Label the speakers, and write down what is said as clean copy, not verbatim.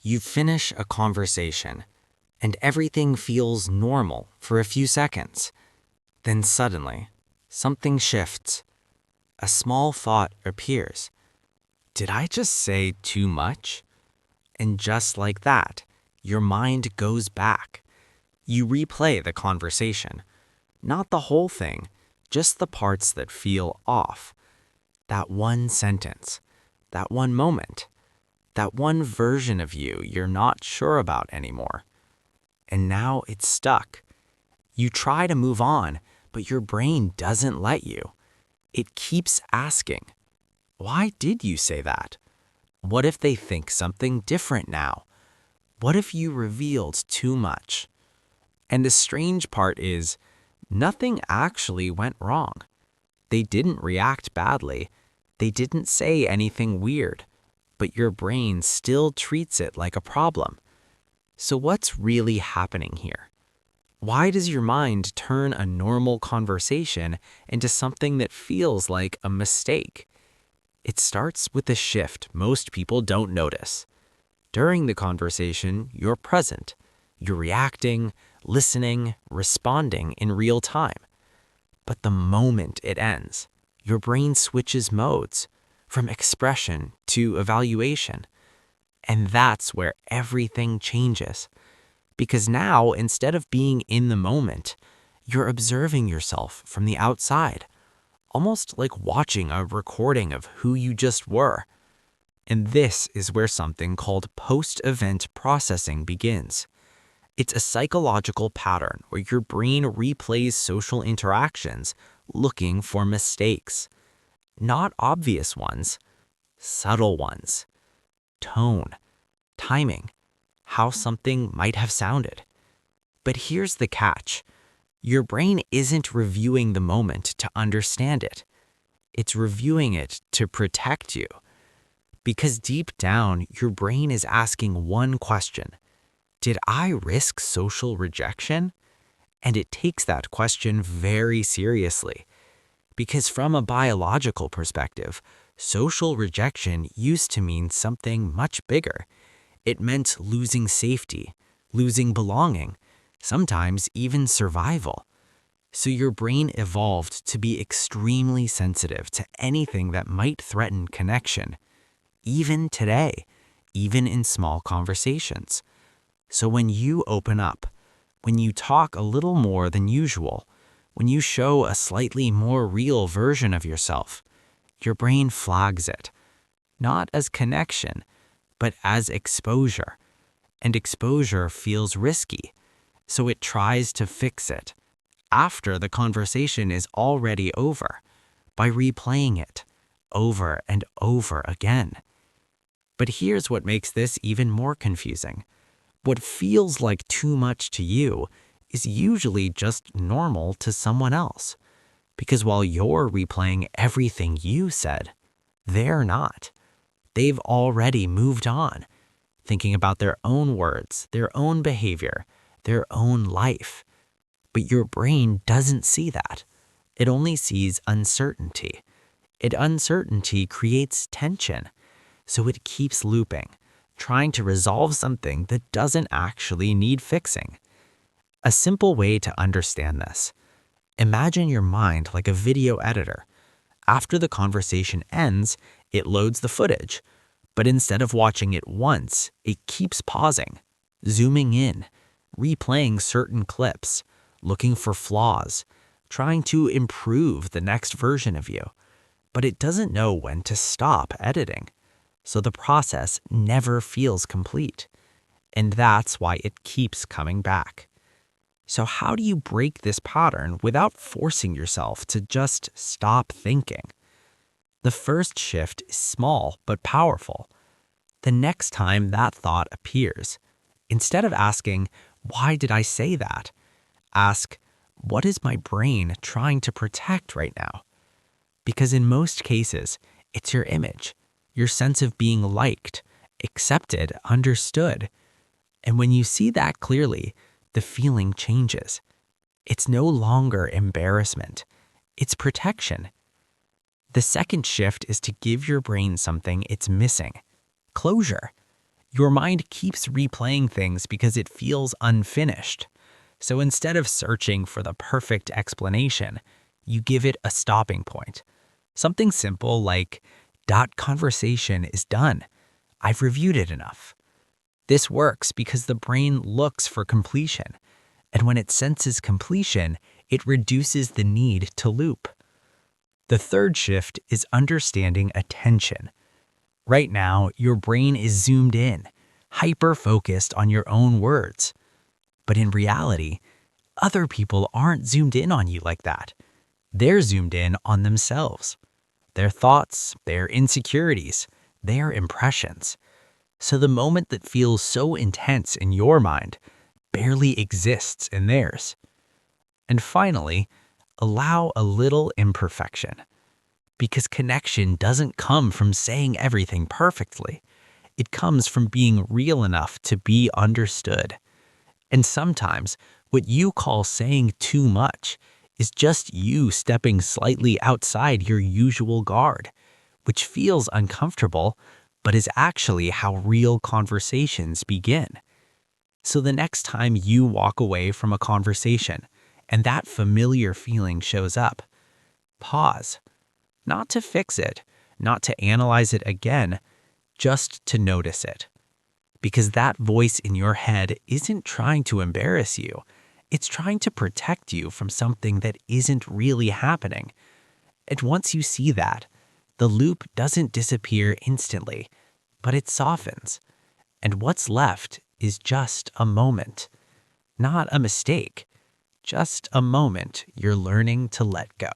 Speaker 1: You finish a conversation, and everything feels normal for a few seconds. Then suddenly, something shifts. A small thought appears. Did I just say too much? And just like that, your mind goes back. You replay the conversation. Not the whole thing, just the parts that feel off. That one sentence, that one moment, that one version of you you're not sure about anymore. And now it's stuck. You try to move on, but your brain doesn't let you. It keeps asking, why did you say that? What if they think something different now? What if you revealed too much? And the strange part is, nothing actually went wrong. They didn't react badly. They didn't say anything weird, but your brain still treats it like a problem. So what's really happening here? Why does your mind turn a normal conversation into something that feels like a mistake? It starts with a shift most people don't notice. During the conversation, you're present. You're reacting, listening, responding in real time. But the moment it ends, your brain switches modes from expression to evaluation. And that's where everything changes. Because now, instead of being in the moment, you're observing yourself from the outside, almost like watching a recording of who you just were. And this is where something called post-event processing begins. It's a psychological pattern where your brain replays social interactions looking for mistakes. Not obvious ones, subtle ones. Tone, timing, how something might have sounded. But here's the catch. Your brain isn't reviewing the moment to understand it. It's reviewing it to protect you. Because deep down, your brain is asking one question. Did I risk social rejection? And it takes that question very seriously. Because from a biological perspective, social rejection used to mean something much bigger. It meant losing safety, losing belonging, sometimes even survival. So your brain evolved to be extremely sensitive to anything that might threaten connection, even today, even in small conversations. So when you open up, when you talk a little more than usual, when you show a slightly more real version of yourself, your brain flags it, not as connection, but as exposure. And exposure feels risky, so it tries to fix it after the conversation is already over by replaying it over and over again. But here's what makes this even more confusing. What feels like too much to you is usually just normal to someone else. Because while you're replaying everything you said, they're not. They've already moved on, thinking about their own words, their own behavior, their own life. But your brain doesn't see that. It only sees uncertainty. Uncertainty creates tension, so it keeps looping, trying to resolve something that doesn't actually need fixing. A simple way to understand this: imagine your mind like a video editor. After the conversation ends, it loads the footage, but instead of watching it once, it keeps pausing, zooming in, replaying certain clips, looking for flaws, trying to improve the next version of you. But it doesn't know when to stop editing, so the process never feels complete. And that's why it keeps coming back. So how do you break this pattern without forcing yourself to just stop thinking? The first shift is small but powerful. The next time that thought appears, instead of asking, "Why did I say that?" ask, "What is my brain trying to protect right now?" Because in most cases, it's your image, your sense of being liked, accepted, understood. And when you see that clearly, the feeling changes. It's no longer embarrassment. It's protection. The second shift is to give your brain something it's missing: closure.
Speaker 2: Your mind keeps replaying things because it feels unfinished. So instead of searching for the perfect explanation, you give it a stopping point. Something simple like, "Dot conversation is done. I've reviewed it enough." This works because the brain looks for completion, and when it senses completion, it reduces the need to loop. The third shift is understanding attention. Right now, your brain is zoomed in, hyper-focused on your own words. But in reality, other people aren't zoomed in on you like that. They're zoomed in on themselves, their thoughts, their insecurities, their impressions. So the moment that feels so intense in your mind barely exists in theirs. And finally, allow a little imperfection. Because connection doesn't come from saying everything perfectly. It comes from being real enough to be understood. And sometimes, what you call saying too much is just you stepping slightly outside your usual guard, which feels uncomfortable, but is actually how real conversations begin. So the next time you walk away from a conversation and that familiar feeling shows up, pause. Not to fix it, not to analyze it again, just to notice it. Because that voice in your head isn't trying to embarrass you. It's trying to protect you from something that isn't really happening. And once you see that, the loop doesn't disappear instantly, but it softens. And what's left is just a moment. Not a mistake, just a moment you're learning to let go.